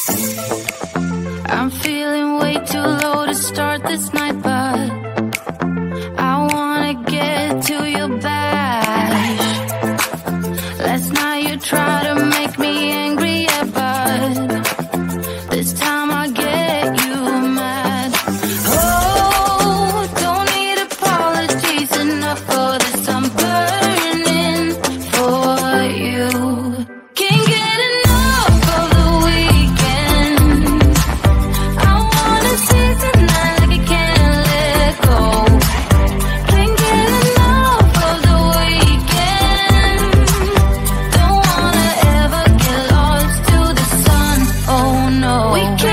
I'm feeling way too low to start this night, but I wanna get to your back. Last night you tried to make me angry, yeah, but this time I get you mad. Oh, don't need apologies, enough for this. I'm burning for you. Can't get enough of the weekend. I wanna seize the night like I can't let go. Can't get enough of the weekend. Don't wanna ever get lost to the sun. Oh no, we can't.